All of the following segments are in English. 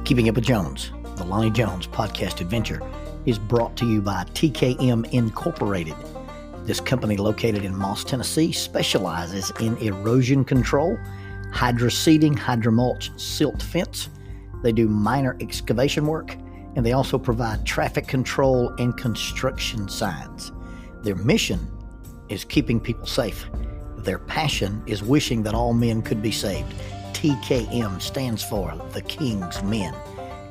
Keeping Up with Jones, the Lonnie Jones podcast adventure, is brought to you by TKM Incorporated. This company, located in Moss, Tennessee, specializes in erosion control, hydroseeding, hydromulch, silt fence. They do minor excavation work, and they also provide traffic control and construction signs. Their mission is keeping people safe. Their passion is wishing that all men could be saved. TKM stands for The King's Men.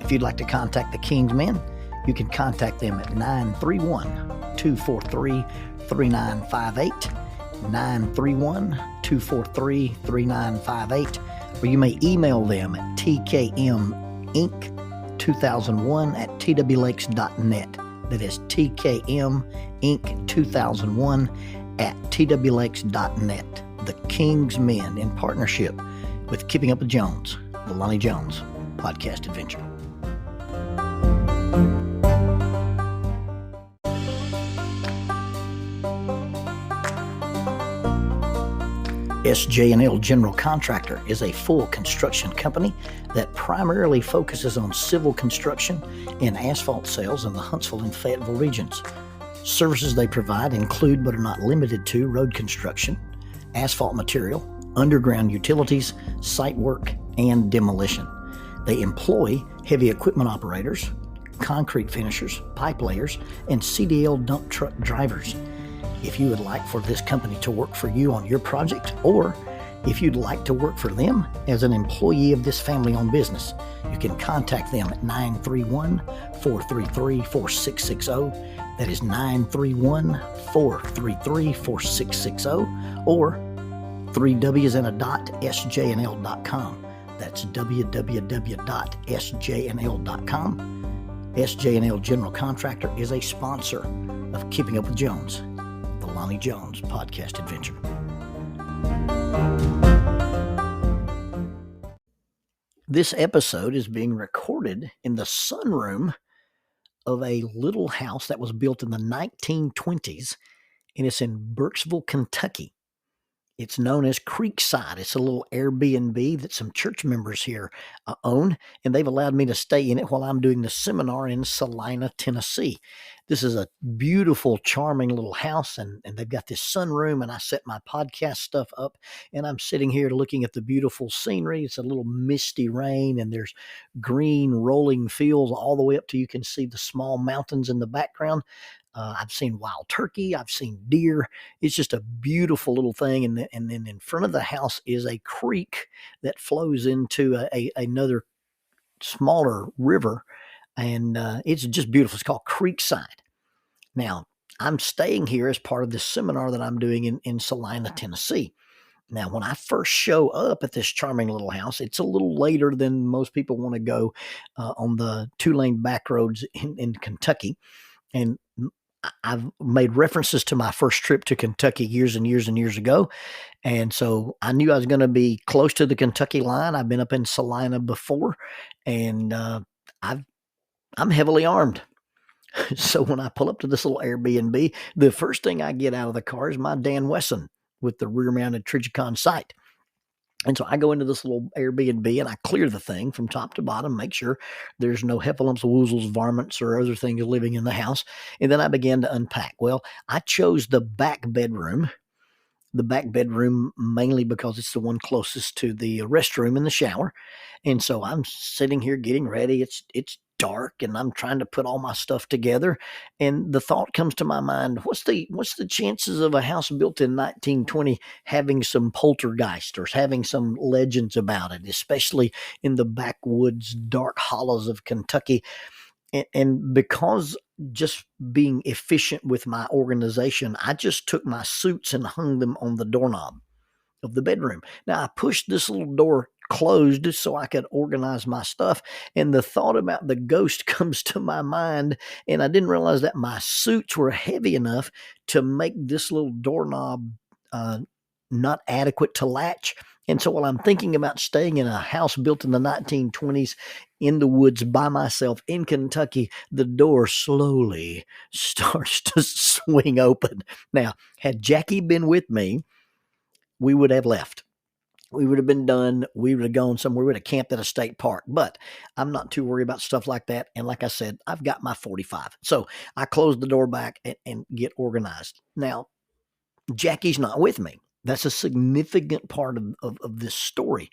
If you'd like to contact The King's Men, you can contact them at 931-243-3958, 931-243-3958, or you may email them at tkminc2001@twlakes.net. That is tkminc2001@twlakes.net. The King's Men, in partnership with Keeping Up with Jones, the Lonnie Jones podcast adventure. SJ&L General Contractor is a full construction company that primarily focuses on civil construction and asphalt sales in the Huntsville and Fayetteville regions. Services they provide include, but are not limited to, road construction, asphalt material, underground utilities, site work, and demolition. They employ heavy equipment operators, concrete finishers, pipe layers, and CDL dump truck drivers. If you would like for this company to work for you on your project, or if you'd like to work for them as an employee of this family-owned business, you can contact them at 931-433-4660. That is 931-433-4660, or 3W's and a dot, sjnl.com. That's www.sjnl.com. SJ&L General Contractor is a sponsor of Keeping Up with Jones, the Lonnie Jones podcast adventure. This episode is being recorded in the sunroom of a little house that was built in the 1920s, and it's in Burkesville, Kentucky. It's known as Creekside. It's a little Airbnb that some church members here own, and they've allowed me to stay in it while I'm doing the seminar in Salina, Tennessee. This is a beautiful, charming little house, and they've got this sunroom, and I set my podcast stuff up, and I'm sitting here looking at the beautiful scenery. It's a little misty rain, and there's green rolling fields all the way up to you can see the small mountains in the background. I've seen wild turkey. I've seen deer. It's just a beautiful little thing. And then in front of the house is a creek that flows into another smaller river. And it's just beautiful. It's called Creekside. Now, I'm staying here as part of this seminar that I'm doing in Salina, Tennessee. Now, when I first show up at this charming little house, it's a little later than most people want to go on the two-lane back roads in Kentucky. And I've made references to my first trip to Kentucky years and years and years ago. And so I knew I was going to be close to the Kentucky line. I've been up in Salina before, and I'm heavily armed. So when I pull up to this little Airbnb, the first thing I get out of the car is my Dan Wesson with the rear-mounted Trijicon sight. And so I go into this little Airbnb and I clear the thing from top to bottom, make sure there's no heffalumps, woozles, varmints, or other things living in the house. And then I began to unpack. Well, I chose the back bedroom mainly because it's the one closest to the restroom and the shower. And so I'm sitting here getting ready. It's dark, and I'm trying to put all my stuff together. And the thought comes to my mind, what's the chances of a house built in 1920 having some poltergeist or having some legends about it, especially in the backwoods, dark hollows of Kentucky? And because just being efficient with my organization, I just took my suits and hung them on the doorknob of the bedroom. Now, I pushed this little door closed so I could organize my stuff, and the thought about the ghost comes to my mind, and I didn't realize that my suits were heavy enough to make this little doorknob not adequate to latch. And so while I'm thinking about staying in a house built in the 1920s in the woods by myself in Kentucky, the door slowly starts to swing open. Now, had Jackie been with me, we would have left. we would have been done. We would have gone somewhere. We would have camped at a state park. But I'm not too worried about stuff like that. And like I said, I've got my 45. So I close the door back and get organized. Now, Jackie's not with me. That's a significant part of this story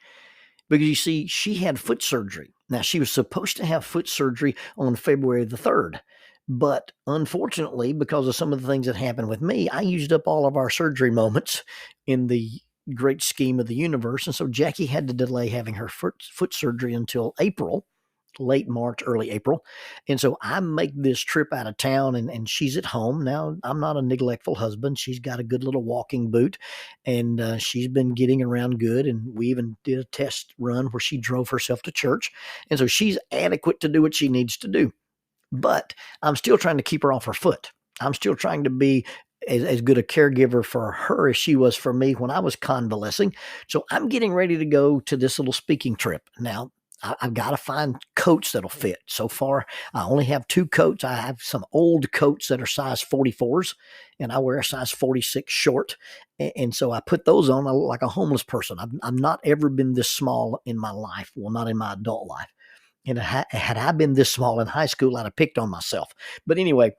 because you see, she had foot surgery. Now, she was supposed to have foot surgery on February the 3rd. But unfortunately, because of some of the things that happened with me, I used up all of our surgery moments in the great scheme of the universe. And so Jackie had to delay having her foot surgery until April, late March, early April. And so I make this trip out of town and she's at home. Now, I'm not a neglectful husband. She's got a good little walking boot and she's been getting around good. And we even did a test run where she drove herself to church. And so she's adequate to do what she needs to do. But I'm still trying to keep her off her foot. I'm still trying to be as good a caregiver for her as she was for me when I was convalescing. So I'm getting ready to go to this little speaking trip. Now, I've got to find coats that'll fit. So far, I only have 2 coats. I have some old coats that are size 44s, and I wear a size 46 short. And so I put those on. I look like a homeless person. I've not ever been this small in my life. Well, not in my adult life. And had I been this small in high school, I'd have picked on myself. But anyway,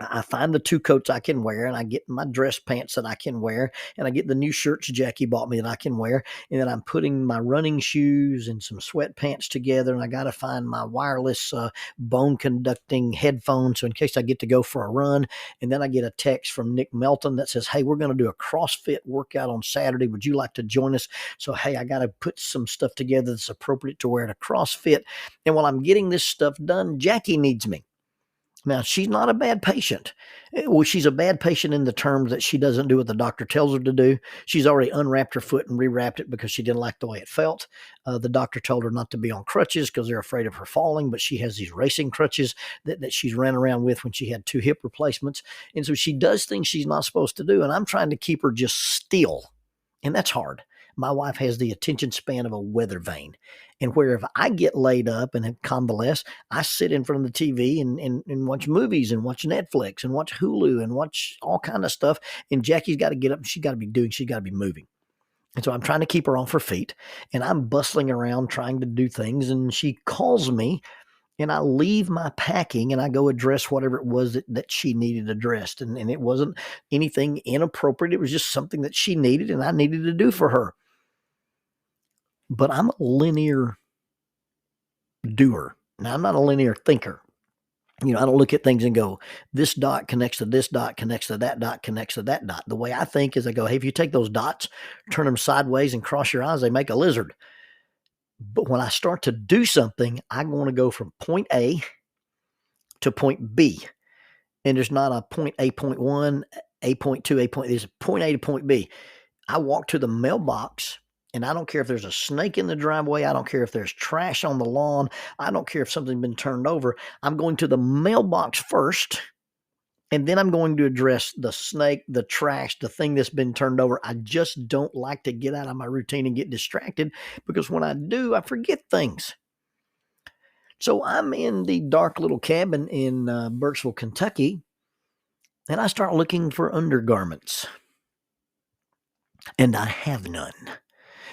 I find the 2 coats I can wear, and I get my dress pants that I can wear, and I get the new shirts Jackie bought me that I can wear, and then I'm putting my running shoes and some sweatpants together, and I got to find my wireless bone conducting headphones so in case I get to go for a run. And then I get a text from Nick Melton that says, hey, we're going to do a CrossFit workout on Saturday. Would you like to join us? So, hey, I got to put some stuff together that's appropriate to wear to CrossFit. And while I'm getting this stuff done, Jackie needs me. Now, she's not a bad patient. Well, she's a bad patient in the terms that she doesn't do what the doctor tells her to do. She's already unwrapped her foot and rewrapped it because she didn't like the way it felt. The doctor told her not to be on crutches because they're afraid of her falling, but she has these racing crutches that she's ran around with when she had 2 hip replacements. And so she does things she's not supposed to do, and I'm trying to keep her just still. And that's hard. My wife has the attention span of a weather vane. And where if I get laid up and convalesce, I sit in front of the TV and watch movies and watch Netflix and watch Hulu and watch all kind of stuff. And Jackie's got to get up and she's got to be moving. And so I'm trying to keep her off her feet and I'm bustling around trying to do things. And she calls me and I leave my packing and I go address whatever it was that she needed addressed. And it wasn't anything inappropriate. It was just something that she needed and I needed to do for her. But I'm a linear doer. Now, I'm not a linear thinker. I don't look at things and go, this dot connects to this dot, connects to that dot, connects to that dot. The way I think is I go, hey, if you take those dots, turn them sideways and cross your eyes, they make a lizard. But when I start to do something, I want to go from point A to point B. And there's not a point A, point 1, A, point 2, A, point, there's point A to point B. I walk to the mailbox and I don't care if there's a snake in the driveway. I don't care if there's trash on the lawn. I don't care if something's been turned over. I'm going to the mailbox first, and then I'm going to address the snake, the trash, the thing that's been turned over. I just don't like to get out of my routine and get distracted because when I do, I forget things. So I'm in the dark little cabin in Burkesville, Kentucky, and I start looking for undergarments. And I have none.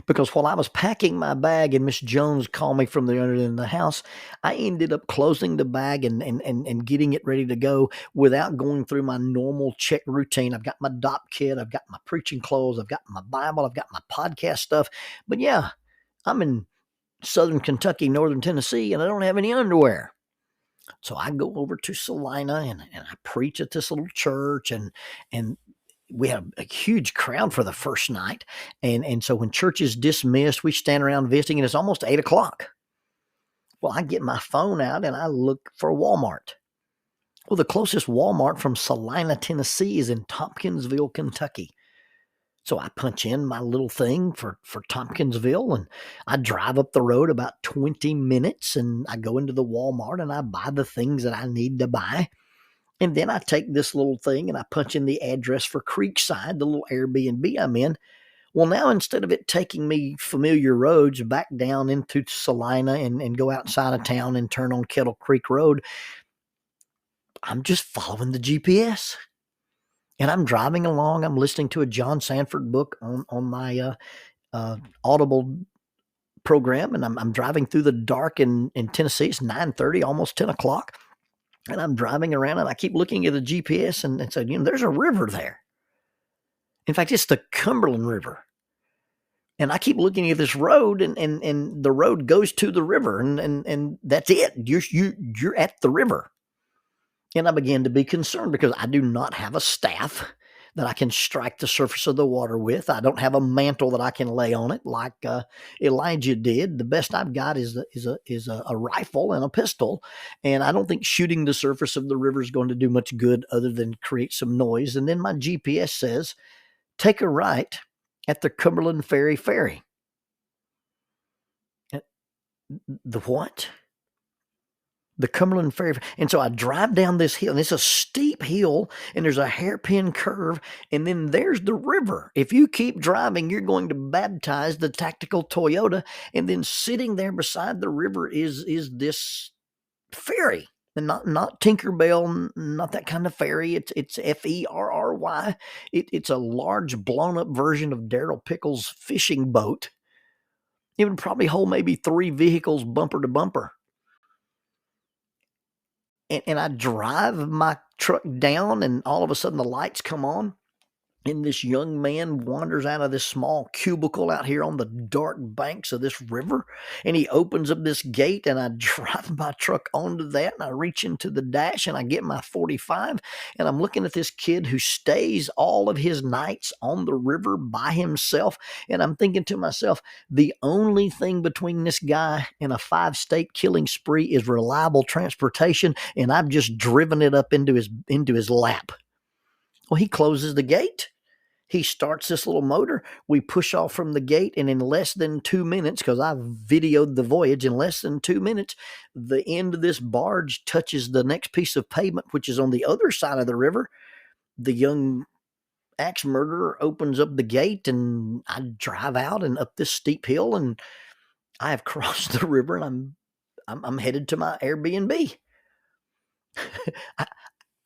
Because while I was packing my bag and Miss Jones called me from the other end of the house, I ended up closing the bag and getting it ready to go without going through my normal check routine. I've got my DOP kit, I've got my preaching clothes, I've got my Bible, I've got my podcast stuff. But yeah, I'm in Southern Kentucky, Northern Tennessee, and I don't have any underwear. So I go over to Salina and I preach at this little church and we had a huge crowd for the first night. And so when church is dismissed, we stand around visiting and it's almost 8:00. Well, I get my phone out and I look for Walmart. Well, the closest Walmart from Salina, Tennessee is in Tompkinsville, Kentucky. So I punch in my little thing for Tompkinsville and I drive up the road about 20 minutes and I go into the Walmart and I buy the things that I need to buy. And then I take this little thing and I punch in the address for Creekside, the little Airbnb I'm in. Well, now instead of it taking me familiar roads back down into Salina and go outside of town and turn on Kettle Creek Road, I'm just following the GPS. And I'm driving along. I'm listening to a John Sanford book on my Audible program, and I'm driving through the dark in Tennessee. It's 9:30, almost 10 o'clock. And I'm driving around and I keep looking at the GPS and saying, there's a river there. In fact, it's the Cumberland River. And I keep looking at this road and the road goes to the river and that's it. You're at the river. And I began to be concerned because I do not have a staff that I can strike the surface of the water with. I don't have a mantle that I can lay on it like Elijah did. The best I've got is a rifle and a pistol, and I don't think shooting the surface of the river is going to do much good other than create some noise. And then my GPS says, take a right at the Cumberland Ferry. The what? The Cumberland Ferry. And so I drive down this hill, and it's a steep hill, and there's a hairpin curve, and then there's the river. If you keep driving, you're going to baptize the tactical Toyota, and then sitting there beside the river is this ferry. And not Tinkerbell, not that kind of ferry. It's Ferry. It's a large blown up version of Daryl Pickles' fishing boat. It would probably hold maybe 3 vehicles bumper to bumper. And I drive my truck down, and all of a sudden the lights come on, and this young man wanders out of this small cubicle out here on the dark banks of this river, and he opens up this gate, and I drive my truck onto that, and I reach into the dash, and I get my 45, and I'm looking at this kid who stays all of his nights on the river by himself, and I'm thinking to myself, the only thing between this guy and a 5-state killing spree is reliable transportation, and I've just driven it up into his lap. Well, he closes the gate. He starts this little motor. We push off from the gate, and in less than 2 minutes, because I videoed the voyage, in less than 2 minutes, the end of this barge touches the next piece of pavement, which is on the other side of the river. The young axe murderer opens up the gate, and I drive out and up this steep hill, and I have crossed the river, and I'm headed to my Airbnb.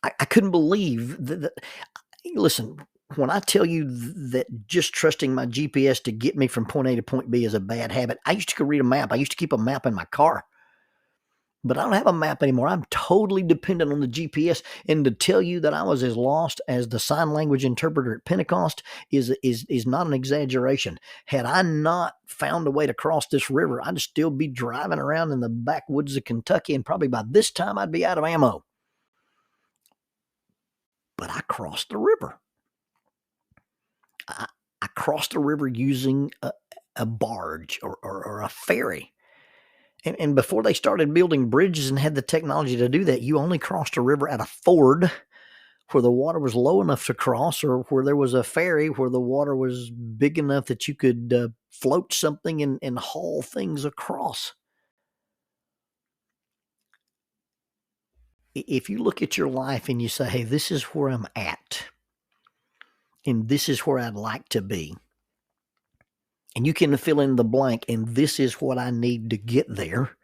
I couldn't believe that. Listen, when I tell you that just trusting my GPS to get me from point A to point B is a bad habit, I used to read a map. I used to keep a map in my car, but I don't have a map anymore. I'm totally dependent on the GPS. And to tell you that I was as lost as the sign language interpreter at Pentecost is not an exaggeration. Had I not found a way to cross this river, I'd still be driving around in the backwoods of Kentucky, and probably by this time I'd be out of ammo. But I crossed the river. I crossed the river using a barge or a ferry. And before they started building bridges and had the technology to do that, you only crossed a river at a ford where the water was low enough to cross, or where there was a ferry where the water was big enough that you could float something and haul things across. If you look at your life and you say, hey, this is where I'm at, and this is where I'd like to be, and you can fill in the blank, and this is what I need to get there,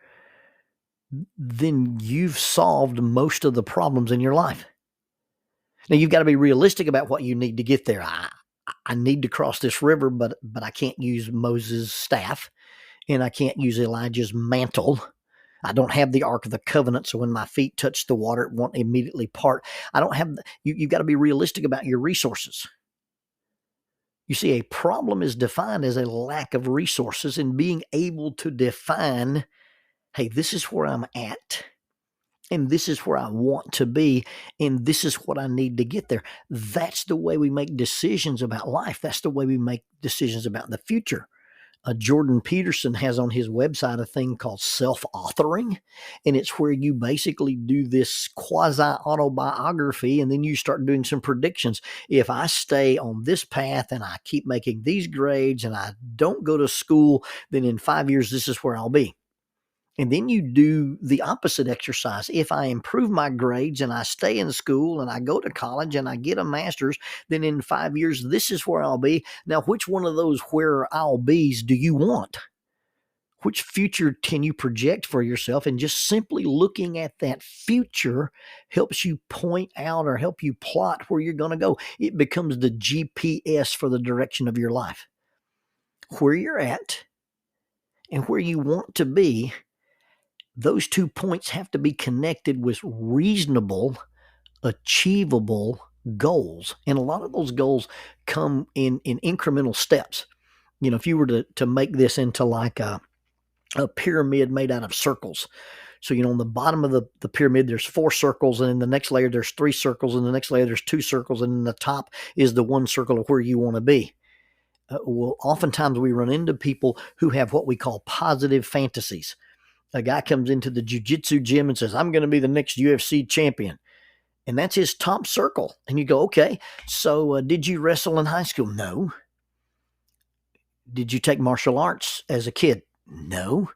then you've solved most of the problems in your life. Now, you've got to be realistic about what you need to get there. I need to cross this river, but I can't use Moses' staff, and I can't use Elijah's mantle. I don't have the Ark of the Covenant, so when my feet touch the water, it won't immediately part. I don't have. You've got to be realistic about your resources. You see, a problem is defined as a lack of resources, and being able to define, hey, this is where I'm at, and this is where I want to be, and this is what I need to get there. That's the way we make decisions about life. That's the way we make decisions about the future. Jordan Peterson has on his website a thing called self-authoring, and it's where you basically do this quasi-autobiography, and then you start doing some predictions. If I stay on this path and I keep making these grades and I don't go to school, then in 5 years, this is where I'll be. And then you do the opposite exercise. If I improve my grades and I stay in school and I go to college and I get a master's, then in 5 years, this is where I'll be. Now, which one of those where I'll be's do you want? Which future can you project for yourself? And just simply looking at that future helps you point out or help you plot where you're going to go. It becomes the GPS for the direction of your life. where you're at and where you want to be, those 2 points have to be connected with reasonable, achievable goals. And a lot of those goals come in incremental steps. You know, if you were to make this into like a pyramid made out of circles. So, you know, on the bottom of the pyramid, there's 4 circles, and in the next layer, there's 3 circles, and the next layer, there's 2 circles, and in the top is the 1 circle of where you want to be. Well, oftentimes we run into people who have what we call positive fantasies. A guy comes into the jiu-jitsu gym and says, I'm going to be the next UFC champion. And that's his top circle. And you go, okay, so did you wrestle in high school? No. Did you take martial arts as a kid? No.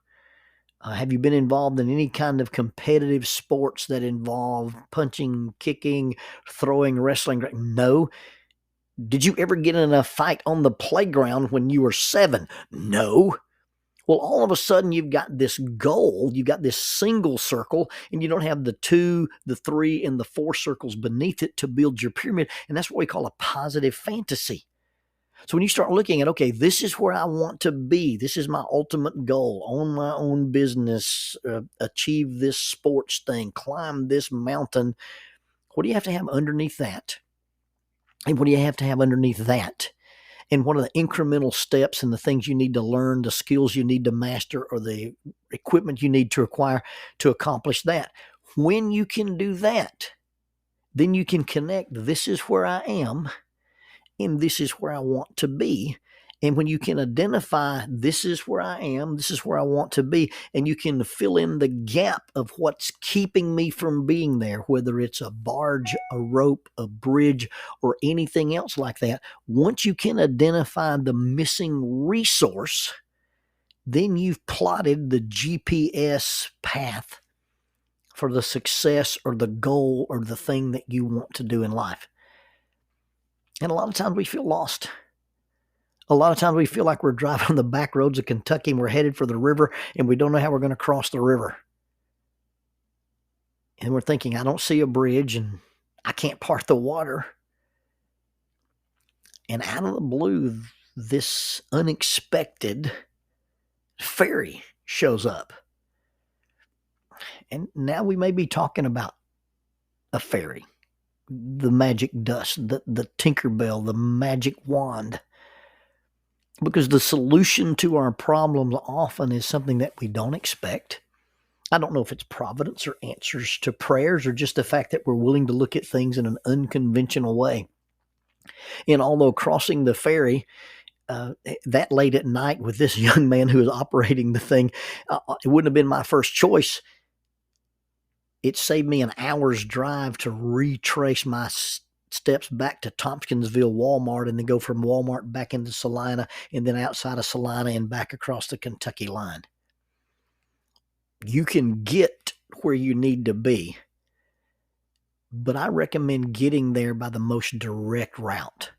Have you been involved in any kind of competitive sports that involve punching, kicking, throwing, wrestling? No. Did you ever get in a fight on the playground when you were 7? No. Well, all of a sudden you've got this goal, you've got this single circle, and you don't have the 2, the 3, and the 4 circles beneath it to build your pyramid. And that's what we call a positive fantasy. So when you start looking at, okay, this is where I want to be. This is my ultimate goal. Own my own business, achieve this sports thing, climb this mountain. What do you have to have underneath that? And what do you have to have underneath that? And what are the incremental steps and the things you need to learn, the skills you need to master, or the equipment you need to acquire to accomplish that? When you can do that, then you can connect, this is where I am, and this is where I want to be. And when you can identify, this is where I am, this is where I want to be, and you can fill in the gap of what's keeping me from being there, whether it's a barge, a rope, a bridge, or anything else like that. Once you can identify the missing resource, then you've plotted the GPS path for the success or the goal or the thing that you want to do in life. And a lot of times we feel lost. A lot of times we feel like we're driving on the back roads of Kentucky and we're headed for the river and we don't know how we're going to cross the river. And we're thinking, I don't see a bridge and I can't part the water. And out of the blue, this unexpected fairy shows up. And now we may be talking about a fairy, the magic dust, the Tinkerbell, the magic wand. Because the solution to our problems often is something that we don't expect. I don't know if it's providence or answers to prayers or just the fact that we're willing to look at things in an unconventional way. And although crossing the ferry that late at night with this young man who was operating the thing, it wouldn't have been my first choice. It saved me an hour's drive to retrace my steps back to Tompkinsville Walmart and then go from Walmart back into Salina and then outside of Salina and back across the Kentucky line. You can get where you need to be, but I recommend getting there by the most direct route.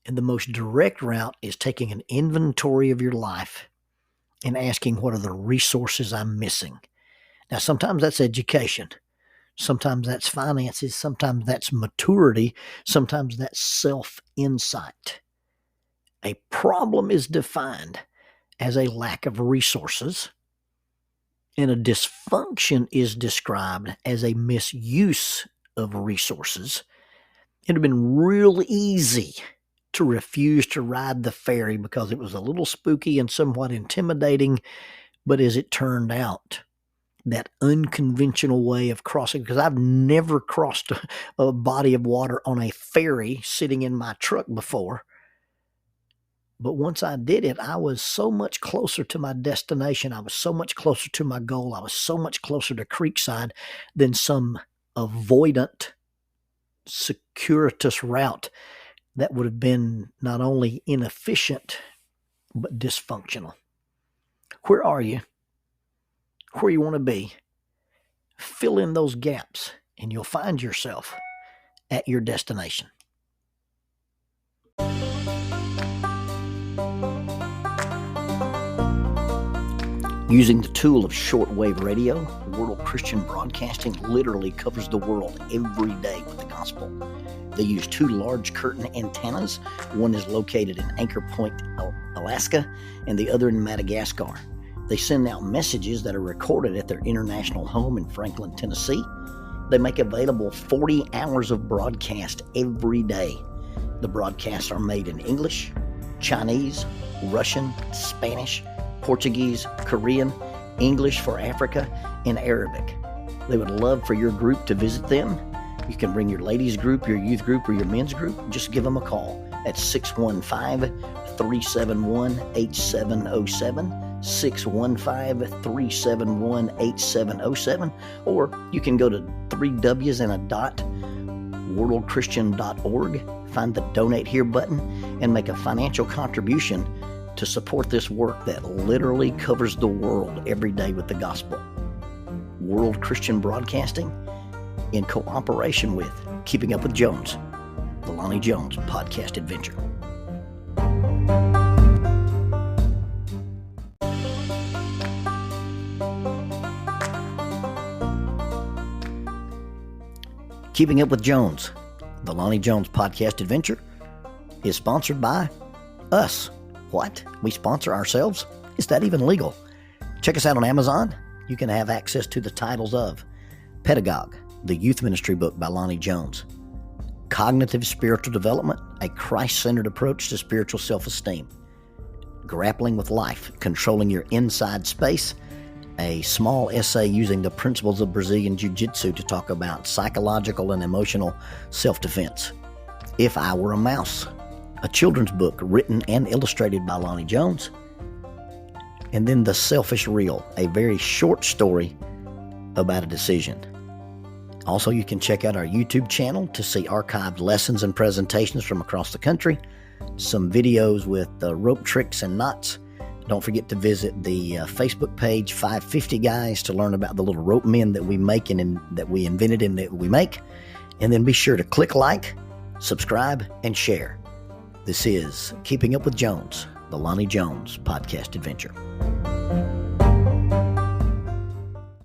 And the most direct route is taking an inventory of your life and asking, what are the resources I'm missing? Now, sometimes that's education. Sometimes that's finances. Sometimes that's maturity. Sometimes that's self-insight. A problem is defined as a lack of resources, and a dysfunction is described as a misuse of resources. It would have been real easy to refuse to ride the ferry because it was a little spooky and somewhat intimidating, but as it turned out, that unconventional way of crossing, because I've never crossed a body of water on a ferry sitting in my truck before. But once I did it, I was so much closer to my destination. I was so much closer to my goal. I was so much closer to Creekside than some avoidant, circuitous route that would have been not only inefficient, but dysfunctional. Where are you? Where you want to be? Fill in those gaps and you'll find yourself at your destination. Using the tool of shortwave radio, World Christian Broadcasting literally covers the world every day with the gospel. They use 2 large curtain antennas. One is located in Anchor Point, Alaska and the other in Madagascar. They send out messages that are recorded at their international home in Franklin, Tennessee. They make available 40 hours of broadcast every day. The broadcasts are made in English, Chinese, Russian, Spanish, Portuguese, Korean, English for Africa, and Arabic. They would love for your group to visit them. You can bring your ladies group, your youth group, or your men's group. Just give them a call at 615-371-8707, 615-371-8707, or you can go to worldchristian.org, find the Donate Here button, and make a financial contribution to support this work that literally covers the world every day with the gospel. World Christian Broadcasting, in cooperation with Keeping Up with Jones, the Lonnie Jones podcast adventure. Keeping Up with Jones, the Lonnie Jones podcast adventure, is sponsored by us. What? We sponsor ourselves? Is that even legal? Check us out on Amazon. You can have access to the titles of Pedagogue, the youth ministry book by Lonnie Jones; Cognitive Spiritual Development, a Christ-centered approach to spiritual self-esteem; Grappling with Life, Controlling Your Inside Space, a small essay using the principles of Brazilian Jiu-Jitsu to talk about psychological and emotional self-defense; If I Were a Mouse, a children's book written and illustrated by Lonnie Jones; and then The Selfish Reel, a very short story about a decision. Also, you can check out our YouTube channel to see archived lessons and presentations from across the country, some videos with rope tricks and knots. Don't forget to visit the Facebook page 550 Guys to learn about the little rope men that we make and that we invented and that we make. And then be sure to click like, subscribe, and share. This is Keeping Up with Jones, the Lonnie Jones podcast adventure.